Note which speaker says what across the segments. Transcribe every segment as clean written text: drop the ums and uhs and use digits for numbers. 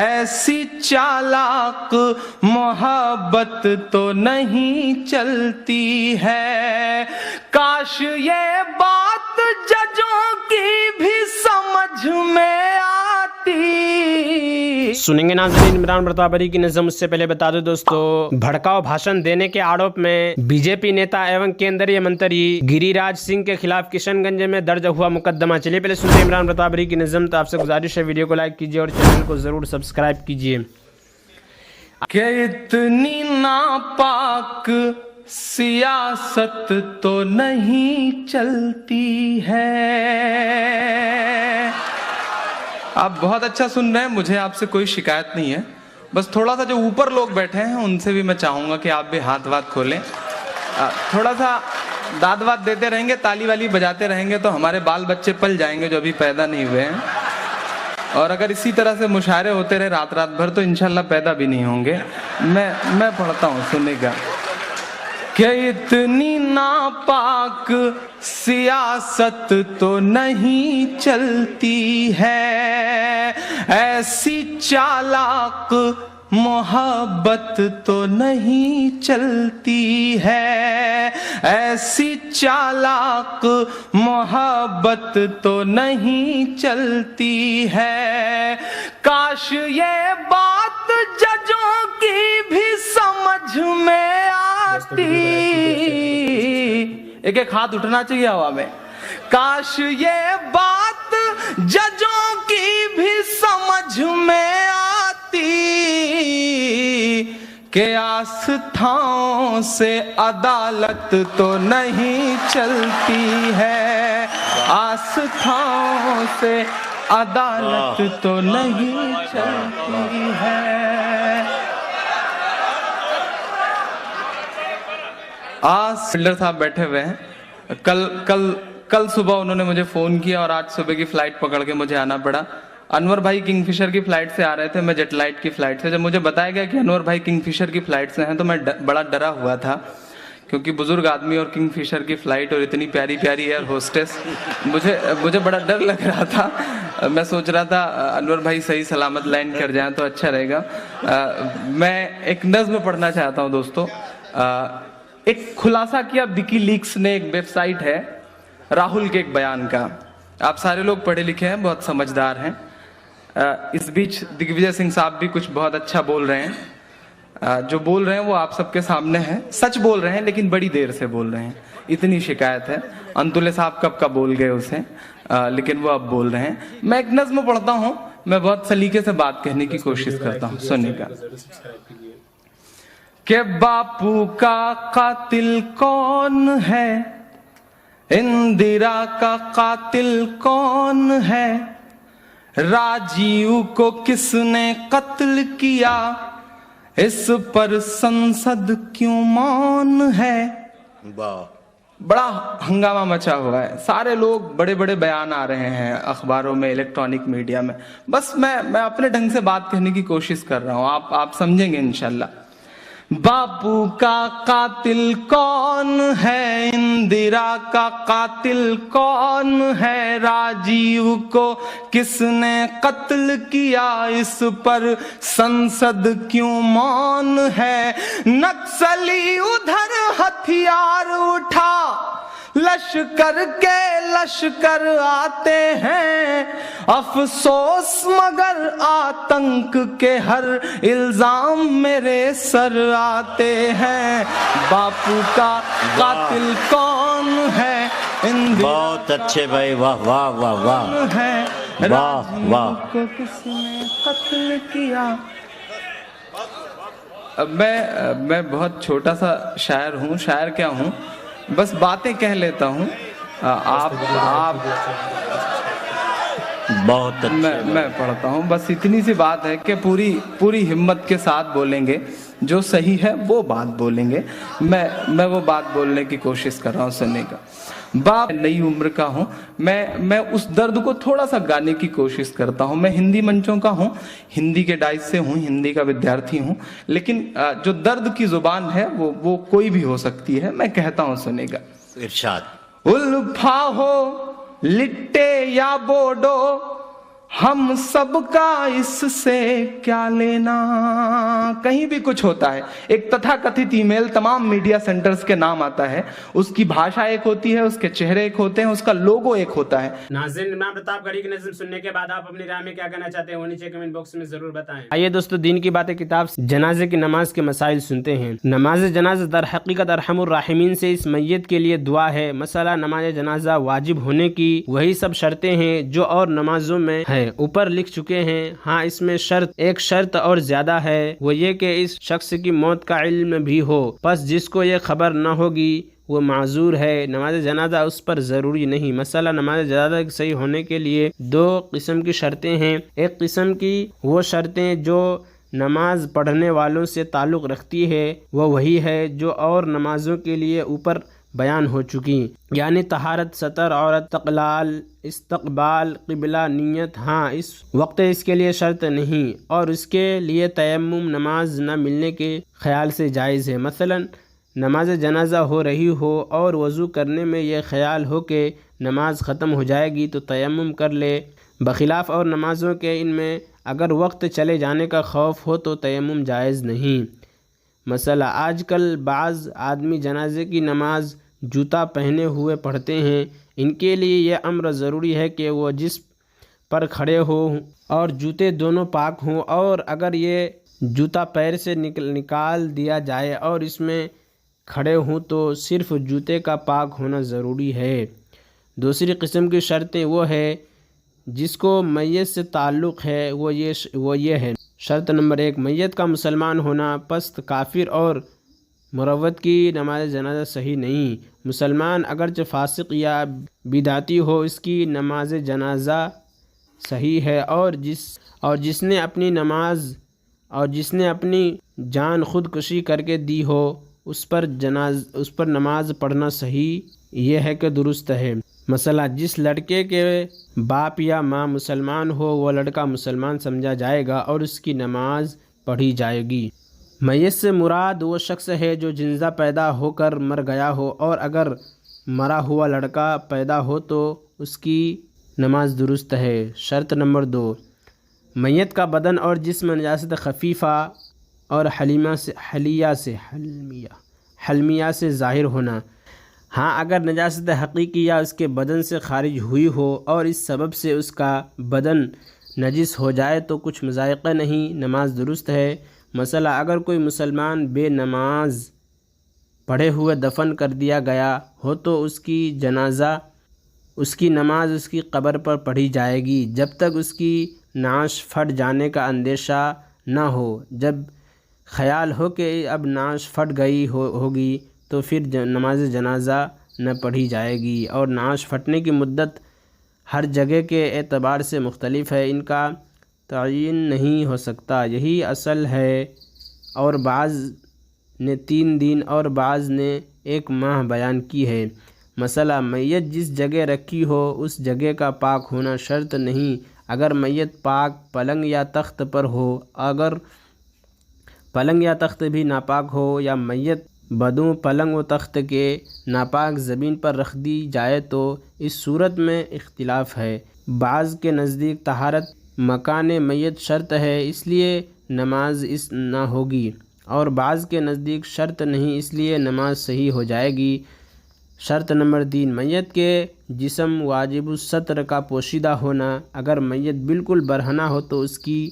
Speaker 1: ایسی چالاک محبت تو نہیں چلتی ہے. کاش یہ بات ججوں کی بھی سمجھ میں آتی.
Speaker 2: سنیں گے ناظرین عمران برطابری کی نظم. اس سے پہلے بتا دو دوستو، بھڑکاؤ بھاشن دینے کے آروپ میں بی جے پی نیتا ایوं کیندریہ منتری گری راج سنگھ کے خلاف کشن گنج میں درج ہوا مقدمہ. چلیے پہلے سنتے ہیں عمران برطابری کی نظم. تو آپ سے گزارش ہے ویڈیو کو لائک کیجیے اور چینل کو ضرور سبسکرائب کیجیے.
Speaker 1: کہ اتنی ناپاک سیاست تو نہیں چلتی ہے. آپ بہت اچھا سن رہے ہیں، مجھے آپ سے کوئی شکایت نہیں ہے. بس تھوڑا سا جو اوپر لوگ بیٹھے ہیں ان سے بھی میں چاہوں گا کہ آپ بھی ہاتھ وات کھولیں. تھوڑا سا داد واد دیتے رہیں گے، تالی والی بجاتے رہیں گے تو ہمارے بال بچے پل جائیں گے جو ابھی پیدا نہیں ہوئے ہیں. اور اگر اسی طرح سے مشاعرے ہوتے رہے رات رات بھر تو انشاءاللہ پیدا بھی نہیں ہوں گے. میں پڑھتا ہوں، سننے کا. کہ اتنی ناپاک سیاست تو نہیں چلتی ہے، ایسی چالاک محبت تو نہیں چلتی ہے، ایسی چالاک محبت تو نہیں چلتی ہے. کاش یہ بات ججوں کی بھی سمجھ میں آتی. ایک ایک ہاتھ اٹھنا چاہیے ہوا میں. کاش یہ بات ججوں کی بھی سمجھ میں آتی کہ آستھاؤں سے عدالت تو نہیں چلتی ہے، آستھاؤں سے عدالت تو نہیں چلتی ہے. فلڈر صاحب بیٹھے ہوئے ہیں. کل صبح انہوں نے مجھے فون کیا اور آج صبح کی فلائٹ پکڑ کے مجھے آنا پڑا. انور بھائی کنگ فشر کی فلائٹ سے آ رہے تھے، میں جیٹ لائٹ کی فلائٹ سے. جب مجھے بتایا گیا کہ انور بھائی کنگ فشر کی فلائٹ سے ہیں تو میں بڑا ڈرا ہوا تھا، کیونکہ بزرگ آدمی اور کنگ فشر کی فلائٹ اور اتنی پیاری پیاری ایئر ہوسٹس، مجھے بڑا ڈر لگ رہا تھا. میں سوچ رہا تھا انور بھائی صحیح سلامت لینڈ کر جائیں تو اچھا رہے گا. میں ایک نظم پڑھنا چاہتا ہوں دوستو. ایک خلاصہ کیا وکی لیکس نے، ایک ویب سائٹ ہے راہل کے ایک بیان کا. آپ سارے لوگ پڑھے لکھے ہیں، بہت سمجھدار ہیں. اس بیچ دگ وجے سنگھ صاحب بھی کچھ بہت اچھا بول رہے ہیں. جو بول رہے ہیں وہ آپ سب کے سامنے ہے. سچ بول رہے ہیں لیکن بڑی دیر سے بول رہے ہیں، اتنی شکایت ہے. انتولے صاحب کب کا بول گئے اسے، لیکن وہ اب بول رہے ہیں. میں ایک نظم پڑھتا ہوں، میں بہت سلیقے سے بات کہنے کی کوشش کرتا ہوں، سننے کا. کہ باپو کا قاتل کون ہے، اندرا کا قاتل کون ہے، راجیو کو کس نے قتل کیا، اس پر سنسد کیوں مون ہے. بڑا ہنگامہ مچا ہوا ہے، سارے لوگ بڑے بڑے بیان آ رہے ہیں اخباروں میں، الیکٹرانک میڈیا میں. بس میں اپنے ڈھنگ سے بات کرنے کی کوشش کر رہا ہوں، آپ سمجھیں گے انشاءاللہ. باپو کا قاتل کون ہے، اندرا کا قاتل کون ہے، راجیو کو کس نے قتل کیا، اس پر سنسد کیوں مون ہے. نکسلی ادھر ہتھیار اٹھا، لشکر کے لشکر آتے ہیں، افسوس مگر آتنک کے ہر الزام میرے سر آتے ہیں. باپو کا قاتل کون ہے،
Speaker 3: بہت اچھے بھائی، واہ واہ واہ واہ
Speaker 1: ہے،
Speaker 3: واہ واہ.
Speaker 1: کو کس نے قتل کیا. میں بہت چھوٹا سا شاعر ہوں، شاعر کیا ہوں، بس باتیں کہہ لیتا ہوں. آپ
Speaker 3: بہت
Speaker 1: میں پڑھتا ہوں. بس اتنی سی بات ہے کہ پوری ہمت کے ساتھ بولیں گے، جو صحیح ہے وہ بات بولیں گے. میں وہ بات بولنے کی کوشش کر رہا ہوں، سننے کا. باپ نئی عمر کا ہوں میں اس درد کو تھوڑا سا گانے کی کوشش کرتا ہوں. میں ہندی منچوں کا ہوں، ہندی کے ڈائس سے ہوں، ہندی کا ودیارتھی ہوں، لیکن جو درد کی زبان ہے وہ کوئی بھی ہو سکتی ہے. میں کہتا ہوں، سنے گا.
Speaker 3: ارشاد.
Speaker 1: الفا ہو لٹے یا بوڈو، हम सबका इससे क्या लेना, कहीं भी कुछ होता है, एक तथाकथित ईमेल तमाम मीडिया सेंटर्स के नाम आता है, उसकी भाषा एक होती है, उसके चेहरे एक होते हैं, उसका लोगो एक होता है।
Speaker 2: नाज़रीन, इमरान प्रतापगढ़ी की नज़्म सुनने के बाद आप अपनी राय में क्या कहना चाहते हैं वो नीचे कमेंट बॉक्स में जरूर बताएं। आइए दोस्तों, दीन की बातें किताब जनाजे की नमाज के मसाइल सुनते हैं। नमाज जनाजा दर हकीकत अरहमुर राहिमीन से इस मैयत के लिए दुआ है। मसला नमाज जनाजा वाजिब होने की वही सब शर्तें हैं जो और नमाजों में है, ऊपर लिख चुके हैं। हाँ, इसमें एक शर्त और ज्यादा है, वो ये कि इस शख्स की मौत का इल्म भी हो, बस जिसको ये खबर न होगी वो माजूर है। नमाज जनाजा उस पर ज़रूरी नहीं। मसला नमाज जनाजा सही होने के लिए दो किस्म की शर्तें हैं। एक किस्म की वो शर्तें जो नमाज पढ़ने वालों से ताल्लुक़ रखती है, वो वही है जो और नमाजों के लिए ऊपर बयान हो चुकी, यानी तहारत, सतर, औरत, तकलाल, इस्तकबाल, क़िबला, नियत। हाँ, इस वक्त इसके लिए शर्त नहीं, और इसके लिए तयम्मुम नमाज न मिलने के ख्याल से जायज़ है। मसलन नमाज जनाजा हो रही हो और वज़ू करने में यह ख्याल हो कि नमाज ख़त्म हो जाएगी तो तयम्मुम कर ले। बखिलाफ़ और नमाज़ों के इनमें अगर वक्त चले जाने का खौफ हो तो तयम्मुम जायज़ नहीं। मसला आजकल बाज़ आदमी जनाजे की नमाज जूता पहने हुए पढ़ते हैं। इनके लिए यह अम्र ज़रूरी है कि वो जिस पर खड़े हों और जूते दोनों पाक हों, और अगर ये जूता पैर से निकाल दिया जाए और इसमें खड़े हों तो सिर्फ़ जूते का पाक होना ज़रूरी है। दूसरी किस्म की शर्तें वो है जिसको मैयत से ताल्लुक़ है, वो ये है। शर्त नंबर 1, मैयत का मुसलमान होना। पस्त काफिर और मुरव्वत की नमाज जनाजा सही नहीं। मुसलमान अगरचे फासिक या बिदाती हो, इसकी नमाज जनाजा सही है, और जिसने अपनी जान खुदकुशी करके दी हो उस पर नमाज पढ़ना सही ये है कि दुरुस्त है। मसला जिस लड़के के बाप या माँ मुसलमान हो वो लड़का मुसलमान समझा जाएगा और उसकी नमाज पढ़ी जाएगी। मैयत से मुराद वो शख्स है जो जिंदा पैदा होकर मर गया हो, और अगर मरा हुआ लड़का पैदा हो तो उसकी नमाज दुरुस्त है। शर्त नंबर 2, मैयत का बदन और जिस्म नजासत खफीफ़ा और हलमिया से ज़ाहिर होना। हाँ, अगर नजासत हकीकी या उसके बदन से खारिज हुई हो और इस सबब से उसका बदन नजिस हो जाए तो कुछ मज़ायक़ा नहीं, नमाज दुरुस्त है। मसला अगर कोई मुसलमान बे नमाज पढ़े हुए दफन कर दिया गया हो तो उसकी नमाज उसकी कब्र पर पढ़ी जाएगी जब तक उसकी नाश फट जाने का अंदेशा न हो। जब ख्याल हो कि अब नाश फट गई होगी तो फिर नमाज जनाजा न पढ़ी जाएगी, और नाश फटने की मुद्दत हर जगह के एतबार से मुख्तलिफ है, इनका तयन नहीं हो सकता, यही असल है। और बाज़ ने 3 दिन और बाज़ ने 1 माह बयान की है। मसला मैयत जिस जगह रखी हो उस जगह का पाक होना शर्त नहीं। अगर मैयत पाक पलंग या तख्त पर हो, अगर पलंग या तख्त भी नापाक हो, या मैयत बदू पलंग व तख्त के नापाक ज़मीन पर रख दी जाए तो इस सूरत में इख्तिलाफ़ है। बाज़ के नज़दीक तहारत मकान मैयत शर्त है इसलिए नमाज इस ना होगी, और बाज़ के नज़दीक शर्त नहीं इसलिए नमाज सही हो जाएगी। शर्त नंबर 3, मैयत के जिस्म वाजिबुस सत्र का पोशीदा होना। अगर मैयत बिल्कुल बरहना हो तो उसकी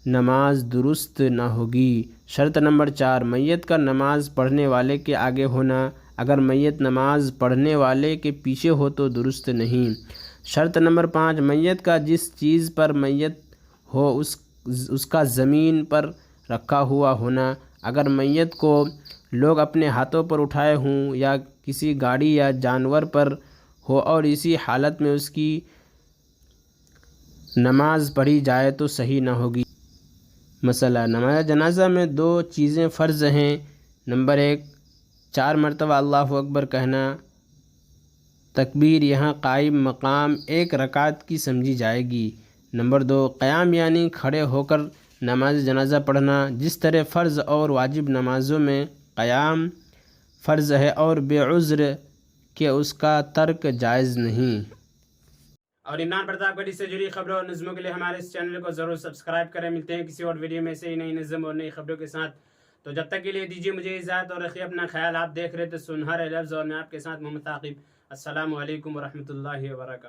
Speaker 2: नमाज दुरुस्त ना होगी। शर्त नंबर 4, मैयत का नमाज पढ़ने वाले के आगे होना। अगर मैयत नमाज पढ़ने वाले के पीछे हो तो दुरुस्त नहीं। शर्त नंबर 5, मैयत का जिस चीज़ पर मैयत हो उसका ज़मीन पर रखा हुआ होना। अगर मैयत को लोग अपने हाथों पर उठाए हों या किसी गाड़ी या जानवर पर हो और इसी हालत में उसकी नमाज पढ़ी जाए तो सही ना होगी। मसला नमाज जनाजा में 2 चीज़ें फ़र्ज़ हैं। नंबर 1, 4 मरतबा अल्लाहु अकबर कहना। तकबीर यहाँ कायम मकाम 1 रकात की समझी जाएगी। नंबर 2, क़याम यानी खड़े होकर नमाज जनाजा पढ़ना। जिस तरह फ़र्ज़ और वाजिब नमाज़ों में क़याम फ़र्ज़ है और बेउज़्र के उसका तर्क जायज़ नहीं। اور عمران پرتاپ گڑھی سے جڑی خبروں اور نظموں کے لیے ہمارے اس چینل کو ضرور سبسکرائب کریں. ملتے ہیں کسی اور ویڈیو میں سے ہی نئی نظم اور نئی خبروں کے ساتھ. تو جب تک کے لیے دیجیے مجھے اجازت اور رکھیے اپنا خیال. آپ دیکھ رہے تھے سنہرے لفظ اور میں آپ کے ساتھ محمد ثاقب. السلام علیکم ورحمۃ اللہ وبرکاتہ.